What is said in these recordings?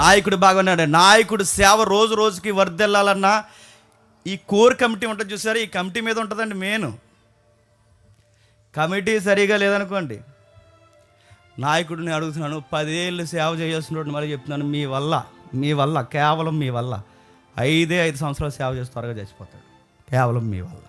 నాయకుడు బాగున్నాడు. నాయకుడు సేవ రోజు రోజుకి వర్ధిల్లాలన్నా ఈ కోర్ కమిటీ ఉంటుంది చూసారు, ఈ కమిటీ మీద ఉంటుందండి మెయిన్. కమిటీ సరిగా లేదనుకోండి, నాయకుడిని అడుగుతున్నాను, 10 ఏళ్ళు సేవ చేయాల్సిన మరి చెప్తున్నాను, మీ వల్ల కేవలం మీ వల్ల 5 సంవత్సరాలు సేవ చేసి త్వరగా చచ్చిపోతాడు. కేవలం మీ వల్ల.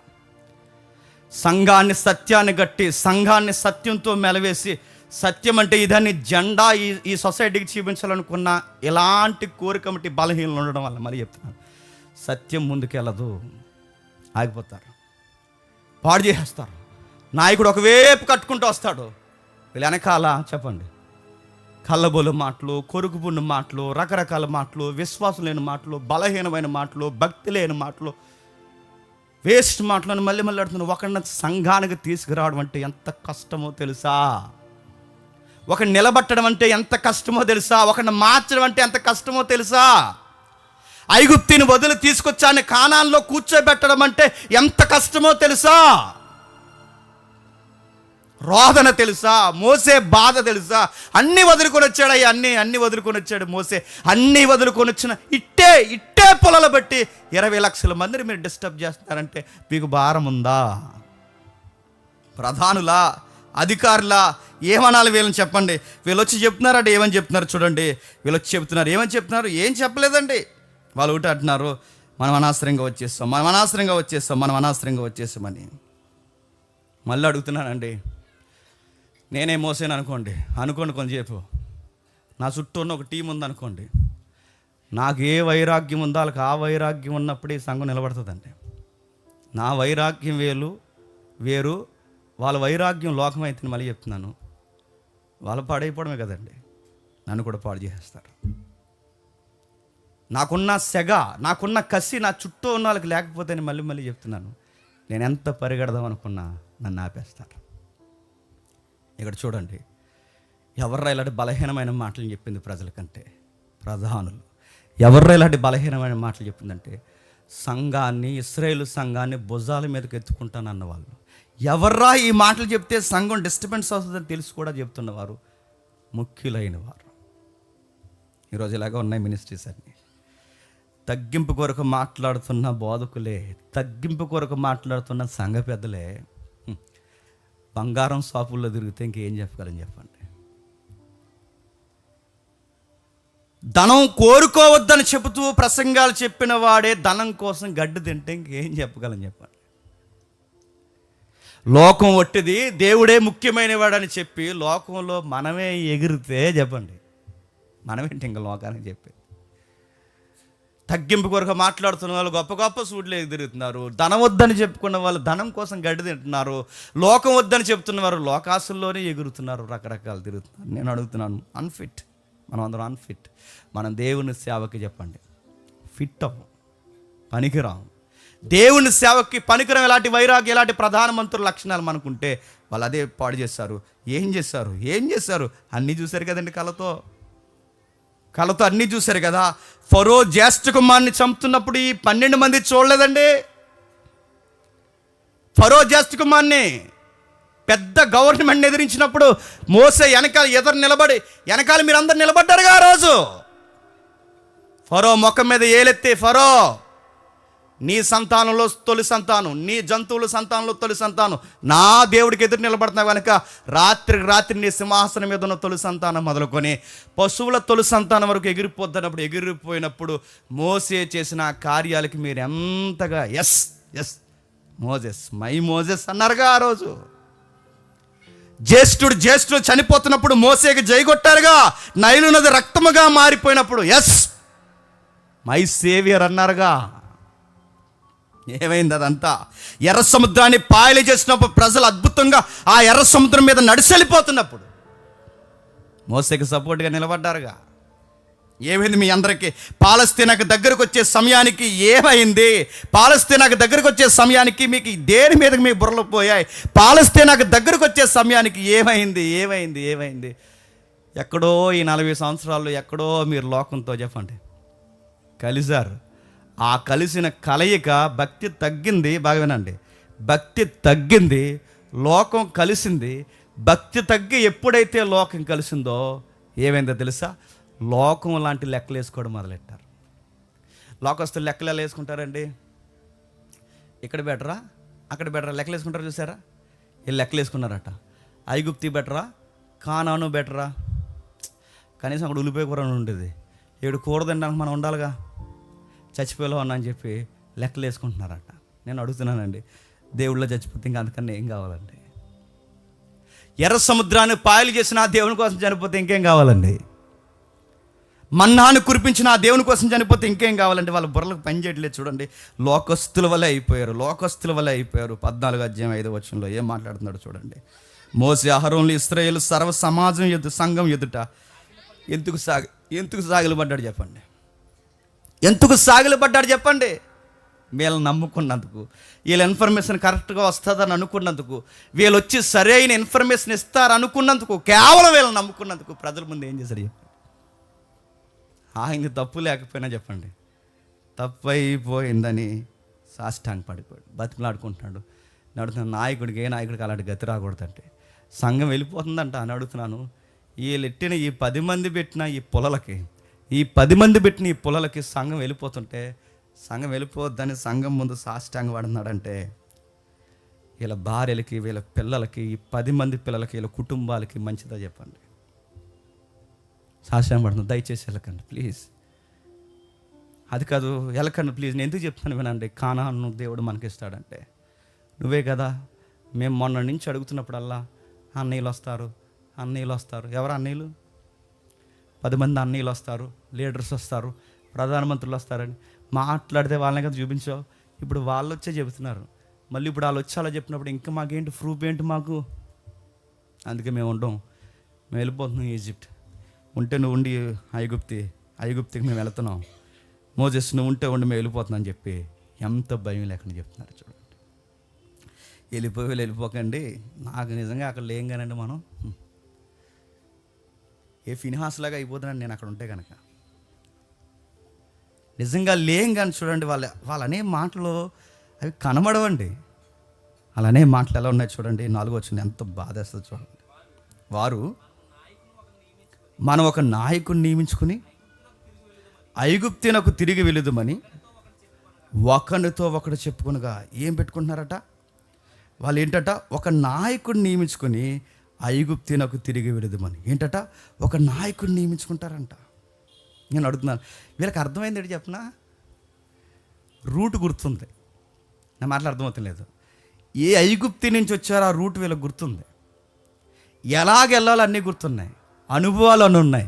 సంఘాన్ని సత్యాన్ని గట్టి, సంఘాన్ని సత్యంతో మెలవేసి, సత్యం అంటే ఇదాన్ని జెండా ఈ సొసైటీకి చూపించాలనుకున్న ఇలాంటి కోర్ కమిటీ బలహీనలు ఉండడం వల్ల మరి చెప్తున్నాను, సత్యం ముందుకెళ్ళదు, ఆగిపోతారు, పాడు చేసేస్తారు. నాయకుడు ఒకవైపు కట్టుకుంటూ వస్తాడు, వీళ్ళు వెనకాల చెప్పండి కళ్ళబోలు మాటలు, కొరుకుపున్న మాటలు, రకరకాల మాటలు, విశ్వాసం లేని మాటలు, బలహీనమైన మాటలు, భక్తి లేని మాటలు, వేస్ట్ మాటలను మళ్ళీ ఆడుతున్నాను. ఒకరిని సంఘానికి తీసుకురావడం అంటే ఎంత కష్టమో తెలుసా? ఒకరిని నిలబట్టడం అంటే ఎంత కష్టమో తెలుసా? ఒకరిని మార్చడం అంటే ఎంత కష్టమో తెలుసా? ఐగుప్తిని వదిలి తీసుకొచ్చాన్ని కానాన్లో కూర్చోబెట్టడం అంటే ఎంత కష్టమో తెలుసా? రోదన తెలుసా? మోసే బాధ తెలుసా? అన్నీ వదులుకొని వచ్చాడు అయ్యా, అన్నీ వదులుకొని వచ్చాడు మోసే. అన్నీ వదులుకొని వచ్చిన ఇట్టే పొలాలు బట్టి 20 లక్షల మందిని మీరు డిస్టర్బ్ చేస్తున్నారంటే మీకు భారం ఉందా? ప్రధానులా, అధికారులా, ఏమనాలి వీళ్ళని చెప్పండి. వీళ్ళు వచ్చి చెప్తున్నారంటే ఏమని చెప్తున్నారు చూడండి. వీళ్ళు వచ్చి చెప్తున్నారు, ఏమని చెప్తున్నారు? ఏం చెప్పలేదండి. వాళ్ళు ఒకటి అంటున్నారు, మనం అనవసరంగా వచ్చేస్తామని. మళ్ళీ అడుగుతున్నానండి, నేనే మోసాను అనుకోండి కొంచెంసేపు, నా చుట్టూ ఉన్న ఒక టీం ఉందనుకోండి, నాకు ఏ వైరాగ్యం ఉందో వాళ్ళకి ఆ వైరాగ్యం ఉన్నప్పుడు ఈ సంఘం నిలబడుతుందండి. నా వైరాగ్యం వేరు, వాళ్ళ వైరాగ్యం లోకమైతే మళ్ళీ చెప్తున్నాను, వాళ్ళు పాడైపోవడమే కదండి, నన్ను కూడా పాడు చేసేస్తారు. నాకున్న సెగ, నాకున్న కసి నా చుట్టూ ఉన్న వాళ్ళకి లేకపోతే మళ్ళీ చెప్తున్నాను, నేను ఎంత పరిగెడదాం అనుకున్నా నన్ను ఆపేస్తారు. ఇక్కడ చూడండి, ఎవర్రా ఇలాంటి బలహీనమైన మాటలు చెప్పింది ప్రజలకంటే? ప్రధానులు. ఎవర్రా ఇలాంటి బలహీనమైన మాటలు చెప్పిందంటే సంఘాన్ని, ఇశ్రాయేలు సంఘాన్ని భుజాల మీదకి ఎత్తుకుంటానన్న వాళ్ళు. ఎవర్రా ఈ మాటలు చెప్తే సంఘం డిస్టర్బెన్స్ అవుతుందని తెలిసి కూడా చెప్తున్నవారు ముఖ్యులైన వారు. ఈరోజు ఇలాగ ఉన్నాయి మినిస్ట్రీస్ అన్నీ. తగ్గింపు కొరకు మాట్లాడుతున్న బోధకులే, తగ్గింపు కొరకు మాట్లాడుతున్న సంఘ పెద్దలే బంగారం షాపుల్లో తిరిగితే ఇంకేం చెప్పగలని చెప్పండి. ధనం కోరుకోవద్దని చెబుతూ ప్రసంగాలు చెప్పిన వాడే ధనం కోసం గడ్డి తింటే ఇంకేం చెప్పగలని చెప్పండి. లోకం ఒట్టిది, దేవుడే ముఖ్యమైన వాడని చెప్పి లోకంలో మనమే ఎగిరితే చెప్పండి, మనమేంటి ఇంకా లోకానికి చెప్పి. తగ్గింపు కొరకు మాట్లాడుతున్న వాళ్ళు గొప్ప సూట్లు తిరుగుతున్నారు. ధనం వద్దని చెప్పుకున్న వాళ్ళు ధనం కోసం గడ్డి తింటున్నారు. లోకం వద్దని చెప్తున్నవారు లోకాసుల్లోనే ఎగురుతున్నారు, రకరకాలు తిరుగుతున్నారు. నేను అడుగుతున్నాను, అన్ఫిట్, మనం అందరం అన్ఫిట్. మనం దేవుని సేవకి చెప్పండి ఫిట్ అవ్వం, పనికిరాం. దేవుని సేవకి పనికిరాం. ఇలాంటి వైరాగ్యం, ఇలాంటి ప్రధానమంత్రుల లక్షణాలు మనకుంటే వాళ్ళు అదే పాడు చేస్తారు. ఏం చేశారు? అన్నీ చూశారు కదండి, కళతో అన్నీ చూశారు కదా. ఫరో జ్యేష్ఠ కుమార్ని చంపుతున్నప్పుడు ఈ 12 మంది చూడలేదండి. ఫరో జ్యేష్ఠ కుమార్ని పెద్ద గవర్నమెంట్ ఎదిరించినప్పుడు మోసే వెనకాల మీరందరూ నిలబడ్డారుగా ఆ రోజు. ఫరో ముఖం మీద ఏలెత్తి, ఫరో నీ సంతానంలో తొలి సంతానం, నీ జంతువుల సంతానంలో తొలి సంతానం, నా దేవుడికి ఎదురు నిలబడుతున్నావు కనుక రాత్రి నీ సింహాసనం మీద ఉన్న తొలి సంతానం మొదలుకొని పశువుల తొలి సంతానం వరకు ఎగిరిపోయినప్పుడు మోసే చేసిన కార్యాలకి మీరు ఎంతగా ఎస్ మోజెస్ అన్నారుగా ఆ రోజు. జ్యేష్ఠుడు చనిపోతున్నప్పుడు మోసేకి జైగొట్టారుగా. నైలు నది రక్తముగా మారిపోయినప్పుడు ఎస్ మై సేవియర్ అన్నారుగా. ఏమైంది? అదంతా ఎర్ర సముద్రాన్ని పాయలు చేసినప్పుడు ప్రజలు అద్భుతంగా ఆ ఎర్ర సముద్రం మీద నడిచెళ్ళిపోతున్నప్పుడు మోసేకి సపోర్ట్గా నిలబడ్డారుగా. ఏమైంది మీ అందరికీ? పాలస్తీనాకు దగ్గరకు వచ్చే సమయానికి ఏమైంది? పాలస్తీనాకు దగ్గరకు వచ్చే సమయానికి మీకు దేని మీదకి మీ బుర్రలు పోయాయి? పాలస్తీనాకు దగ్గరకు వచ్చే సమయానికి ఏమైంది? ఎక్కడో ఈ 40 సంవత్సరాలు ఎక్కడో మీరు లోకంతో చెప్పండి కలిశారు. ఆ కలిసిన కలయిక భక్తి తగ్గింది. బాగా వినండి, భక్తి తగ్గింది, లోకం కలిసింది. భక్తి తగ్గి ఎప్పుడైతే లోకం కలిసిందో ఏమైందో తెలుసా? లోకం లాంటి లెక్కలు వేసుకోవడం మొదలెట్టారు. లోకస్తులు లెక్కలు ఎలా వేసుకుంటారండి? ఇక్కడ బెటరా, అక్కడ బెటరా లెక్కలు వేసుకుంటారు చూసారా? వీళ్ళు లెక్కలు వేసుకున్నారట. ఐగుప్తి బెటరా, కానాను బెటరా? కనీసం అక్కడ ఉల్లిపాయ కూర ఉండేది, 7 కూర తినడానికి మనం ఉండాలిగా, చచ్చిపోయేలా ఉన్నా అని చెప్పి లెక్కలు వేసుకుంటున్నారట. నేను అడుగుతున్నానండి, దేవుళ్ళో చచ్చిపోతే ఇంకా అంతకన్నా ఏం కావాలండి? ఎర్ర సముద్రాన్ని పాయలు చేసిన ఆ దేవుని కోసం చనిపోతే ఇంకేం కావాలండి? మన్నాను కురిపించిన ఆ దేవుని కోసం చనిపోతే ఇంకేం కావాలండి? వాళ్ళ బుర్రలకు పని చేయట్లేదు. చూడండి, లోకస్తుల వల్లే అయిపోయారు, లోకస్తుల వల్లే అయిపోయారు. 14 అధ్యాయం 5వ వచనంలో ఏం మాట్లాడుతున్నాడు చూడండి. మోసే అహరోనులు ఇశ్రాయేలు సర్వ సమాజం సంఘం ఎదుట ఎందుకు సాగిలపడ్డాడు చెప్పండి? ఎందుకు సాగిలపడ్డాడు చెప్పండి? వీళ్ళని నమ్ముకున్నందుకు, వీళ్ళ ఇన్ఫర్మేషన్ కరెక్ట్గా వస్తుందని అనుకున్నందుకు, వీళ్ళు వచ్చి సరైన ఇన్ఫర్మేషన్ ఇస్తారు అనుకున్నందుకు, కేవలం వీళ్ళని నమ్ముకున్నందుకు ప్రజల ముందు ఏం చేశారు చెప్పండి? ఆయన తప్పు లేకపోయినా చెప్పండి, తప్పు అయిపోయిందని సాష్టాంగ పడిపోయాడు, బతిమలాడుకుంటున్నాడు. నేను అడుగుతున్నాను, నాయకుడికి ఏ నాయకుడికి అలాంటి గతి రాకూడదంటే సంఘం వెళ్ళిపోతుందంట అని అడుగుతున్నాను. వీళ్ళు ఎట్టిన ఈ 10 మంది పెట్టిన ఈ పొలలకి, ఈ 10 మంది పెట్టిన ఈ పొలలకి సంఘం వెళ్ళిపోతుంటే, సంఘం వెళ్ళిపోద్దని సంఘం ముందు సాష్టాంగ పడుతున్నాడంటే వీళ్ళ భార్యలకి, వీళ్ళ పిల్లలకి, ఈ 10 మంది పిల్లలకి, వీళ్ళ కుటుంబాలకి మంచిదా చెప్పండి? సాష్టాంగ పడుతుంది. దయచేసి వెళ్ళకండి ప్లీజ్, అది కాదు, వెళ్ళకండి ప్లీజ్. నేను ఎందుకు చెప్తాను వినండి. కానాను దేవుడు మనకిస్తాడంటే నువ్వే కదా. మేము మొన్న నుంచి అడుగుతున్నప్పుడల్లా అన్నయ్యలు వస్తారు, అన్నయ్యలు వస్తారు. ఎవరు అన్నయ్యలు? 10 మంది అన్నయ్యలు వస్తారు, లీడర్స్ వస్తారు, ప్రధానమంత్రులు వస్తారని మాట్లాడితే వాళ్ళనే కదా చూపించావు. ఇప్పుడు వాళ్ళు వచ్చే చెబుతున్నారు, మళ్ళీ ఇప్పుడు వాళ్ళు వచ్చి అలా చెప్పినప్పుడు ఇంకా మాకేంటి ప్రూఫ్ ఏంటి మాకు? అందుకే మేము ఉండం, మేము వెళ్ళిపోతున్నాం ఈజిప్ట్. ఉంటే నువ్వు ఉండి ఐగుప్తికి మేము వెళుతున్నాం. మోజెస్ నువ్వు ఉంటే ఉండి మేము వెళ్ళిపోతున్నాం అని చెప్పి ఎంత భయం లేకుండా చెప్తున్నారు చూడండి. వెళ్ళిపోకండి. నాకు నిజంగా అక్కడ లేం కానండి, మనం ఏ ఫిన్హాస్ లాగా అయిపోతున్నాను నేను అక్కడ ఉంటే కనుక. నిజంగా లేం కానీ చూడండి, వాళ్ళ అనే మాటలు అవి కనబడవండి. వాళ్ళ అనే మాటలు ఎలా ఉన్నాయి చూడండి. 4వ వచనం ఎంత బాధేస్తుంది చూడండి. వారు మనం ఒక నాయకుని నియమించుకుని ఐగుప్తునకు తిరిగి వెళుదుమని ఒకరితో ఒకడు చెప్పుకునగా ఏం పెట్టుకుంటున్నారట వాళ్ళు? ఏంటట? ఒక నాయకుడిని నియమించుకొని ఐగుప్తునకు తిరిగి వెళుదుమని. ఏంటట? ఒక నాయకుడిని నియమించుకుంటారంట. నేను అడుగుతున్నాను, వీళ్ళకి అర్థమైంది ఏంటి చెప్పనా? రూట్ గుర్తుంది. నా మాటలు అర్థమవుతలేదు. ఏ ఐగుప్తి నుంచి వచ్చారో ఆ రూట్ వీళ్ళకి గుర్తుంది. ఎలాగెళ్ళాలో అన్నీ గుర్తున్నాయి, అనుభవాలు అని ఉన్నాయి.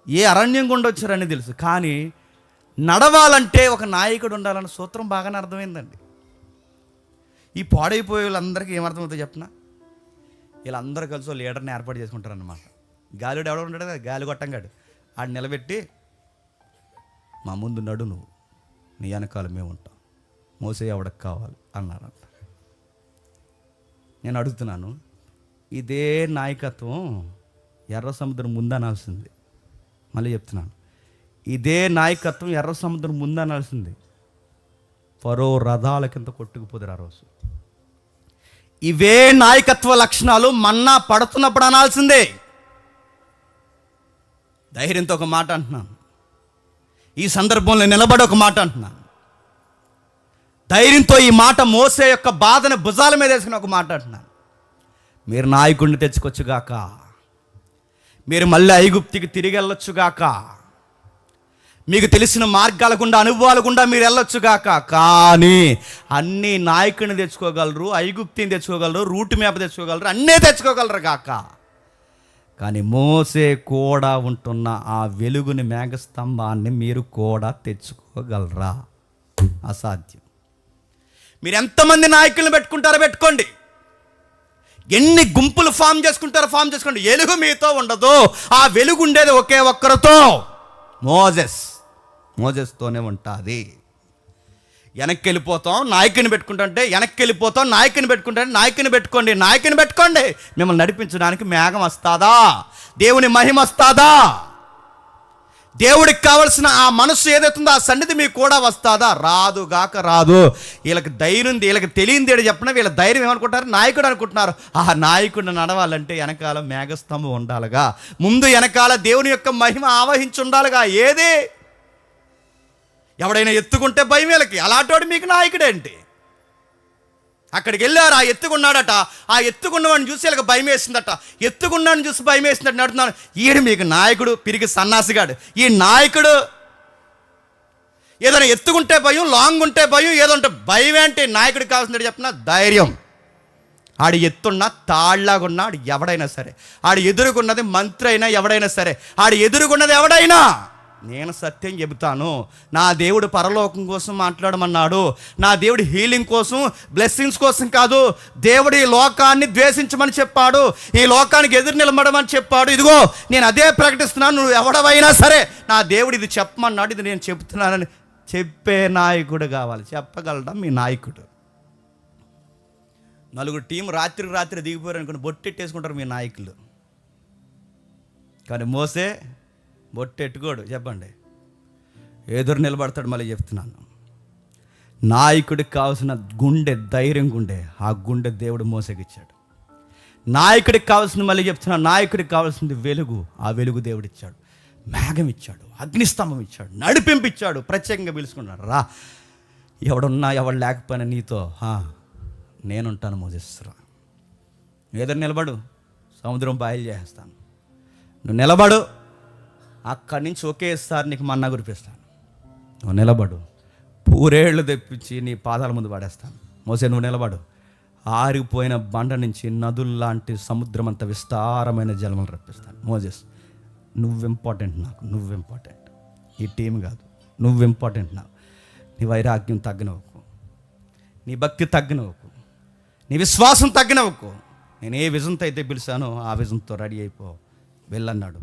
ఏ అరణ్యం గుండా వచ్చారని తెలుసు. కానీ నడవాలంటే ఒక నాయకుడు ఉండాలన్న సూత్రం బాగానే అర్థమైందండి. ఈ పాడైపోయే వాళ్ళందరికీ ఏమర్థమవుతుందో చెప్పనా? వీళ్ళందరూ కలిసి లీడర్ని ఏర్పాటు చేసుకుంటారన్నమాట. గాలిడు ఎవడో ఉంటాడు కదా, గాలి కొట్టంగాడు, ఆడు నిలబెట్టి మా ముందు నడు, నువ్వు నీ వెనకాల మేము ఉంటాం, మోసే ఎవడకు కావాలి అన్నారంట. నేను అడుగుతున్నాను, ఇదే నాయకత్వం ఎర్ర సముద్రం ముందనాల్సింది. మళ్ళీ చెప్తున్నాను, ఇదే నాయకత్వం ఎర్ర సముద్రం ముందనాల్సింది. ఫరో రథాల కింద కొట్టుకుపోతారు ఆ రోజు. ఇవే నాయకత్వ లక్షణాలు మన్నా పడుతున్నప్పుడు అనాల్సిందే. ధైర్యంతో ఒక మాట అంటున్నాను, ఈ సందర్భంలో నిలబడి ఒక మాట అంటున్నాను. ధైర్యంతో ఈ మాట మోసే యొక్క బాధను భుజాల మీద వేసుకుని ఒక మాట అంటున్నాను. మీరు నాయకుడిని తెచ్చుకోవచ్చుగాక, మీరు మళ్ళీ ఐగుప్తికి తిరిగి వెళ్ళొచ్చుగాక, మీకు తెలిసిన మార్గాల గుండా, అనుభవాల గుండా మీరు వెళ్ళొచ్చుగాక. కానీ అన్ని నాయకుడిని తెచ్చుకోగలరు, ఐగుప్తిని తెచ్చుకోగలరు, రూట్ మ్యాప్ తెచ్చుకోగలరు, అన్నీ తెచ్చుకోగలరు కాక. కానీ మోసే కూడా ఉంటున్న ఆ వెలుగుని, మేఘస్తంభాన్ని మీరు కూడా తెచ్చుకోగలరా? అసాధ్యం. మీరు ఎంతమంది నాయకులను పెట్టుకుంటారో పెట్టుకోండి, ఎన్ని గుంపులు ఫామ్ చేసుకుంటారో ఫామ్ చేసుకోండి, వెలుగు మీతో ఉండదు. ఆ వెలుగు ఉండేది ఒకే ఒక్కరితో, మోజెస్తోనే ఉంటుంది. వెనక్కి వెళ్ళిపోతాం, నాయకుని పెట్టుకుంటుంటే వెనక్కి వెళ్ళిపోతాం, నాయకుని పెట్టుకుంటే నాయకుని పెట్టుకోండి. మిమ్మల్ని నడిపించడానికి మేఘం వస్తుందా? దేవుని మహిమ వస్తుందా? దేవుడికి కావలసిన ఆ మనస్సు ఏదైతుందో ఆ సన్నిధి మీకు కూడా వస్తుందా? రాదు గాక రాదు. వీళ్ళకి ధైర్యం ఉంది, వీళ్ళకి తెలియంది ఏడు చెప్పినా వీళ్ళ ధైర్యం ఏమనుకుంటారు? నాయకుడు అనుకుంటున్నారు. ఆ నాయకుడిని నడవాలంటే వెనకాల మేఘస్తంభం ఉండాలిగా, ముందు వెనకాల దేవుని యొక్క మహిమ ఆవహించి ఉండాలిగా. ఏది ఎవడైనా ఎత్తుకుంటే భయం వీళ్ళకి, అలాంటి మీకు నాయకుడేంటి? అక్కడికి వెళ్ళారు, ఆ ఎత్తుకున్నాడట, ఆ ఎత్తుకున్నవాడిని చూసి వీళ్ళకి భయం వేసిందట, ఎత్తుకున్నాడిని చూసి భయం వేసిందట నడుతున్నాను. ఈడు మీకు నాయకుడు, పిరిగి సన్నాసిగాడు ఈ నాయకుడు. ఏదైనా ఎత్తుకుంటే భయం, లాంగ్ ఉంటే భయం, ఏదో ఉంటే భయం ఏంటి? నాయకుడికి కావాల్సింది చెప్పిన ధైర్యం. ఆడు ఎత్తున్నా తాళ్లాగున్నా ఆడు ఎవడైనా సరే, ఆడు ఎదురుకున్నది మంత్రి అయినా ఎవడైనా సరే, ఆడు ఎదురుకున్నది ఎవడైనా, నేను సత్యం చెబుతాను, నా దేవుడు పరలోకం కోసం మాట్లాడమన్నాడు, నా దేవుడు హీలింగ్ కోసం, బ్లెస్సింగ్స్ కోసం కాదు. దేవుడు ఈ లోకాన్ని ద్వేషించమని చెప్పాడు, ఈ లోకానికి ఎదురు నిలబడమని చెప్పాడు. ఇదిగో నేను అదే ప్రకటిస్తున్నాను. నువ్వు ఎవడవైనా సరే నా దేవుడు ఇది చెప్పమన్నాడు, ఇది నేను చెప్తున్నానని చెప్పే నాయకుడు కావాలి. చెప్పగలడా మీ నాయకుడు? నలుగురు టీం రాత్రికి రాత్రి దిగిపోయారు అనుకుని బొట్టెట్టేసుకుంటారు మీ నాయకులు. కానీ మోసే బొట్టెట్టుకోడు. చెప్పండి, ఎదురు నిలబడతాడు. మళ్ళీ చెప్తున్నాను, నాయకుడికి కావాల్సిన గుండె, ధైర్యం గుండె, ఆ గుండె దేవుడు మోసగిచ్చాడు. నాయకుడికి కావాల్సింది, మళ్ళీ చెప్తున్నా, నాయకుడికి కావాల్సింది వెలుగు, ఆ వెలుగు దేవుడు ఇచ్చాడు. మేఘం ఇచ్చాడు, అగ్నిస్తంభం ఇచ్చాడు, నడిపింపిచ్చాడు, ప్రత్యేకంగా పిలుచుకున్నాడు. రా, ఎవడున్నా ఎవడు లేకపోయినా నీతో నేనుంటాను మోసేస్తా. ఎదురు నిలబడు, సముద్రం బాయిలు చేస్తాను. నువ్వు నిలబడు, అక్కడి నుంచి ఒకేసారి నీకు మన్నా కురిపిస్తాను. నువ్వు నిలబడు, పూరేళ్ళు తెప్పించి నీ పాదాల ముందు పడేస్తాను. మోసే నువ్వు నిలబడు, ఆరిపోయిన బండ నుంచి నదుల్లాంటి సముద్రం అంత విస్తారమైన జలములు రప్పిస్తాను. మోజెస్, నువ్వు ఇంపార్టెంట్ నాకు, నువ్వు ఇంపార్టెంట్, ఈ టీం కాదు, నువ్వు ఇంపార్టెంట్ నాకు. నీ వైరాగ్యం తగ్గినవకు, నీ భక్తి తగ్గినవకు, నీ విశ్వాసం తగ్గినవకు. నేను ఏ విజన్తో అయితే పిలిచానో ఆ విజన్తో రెడీ అయిపో, వెళ్ళన్నాడు.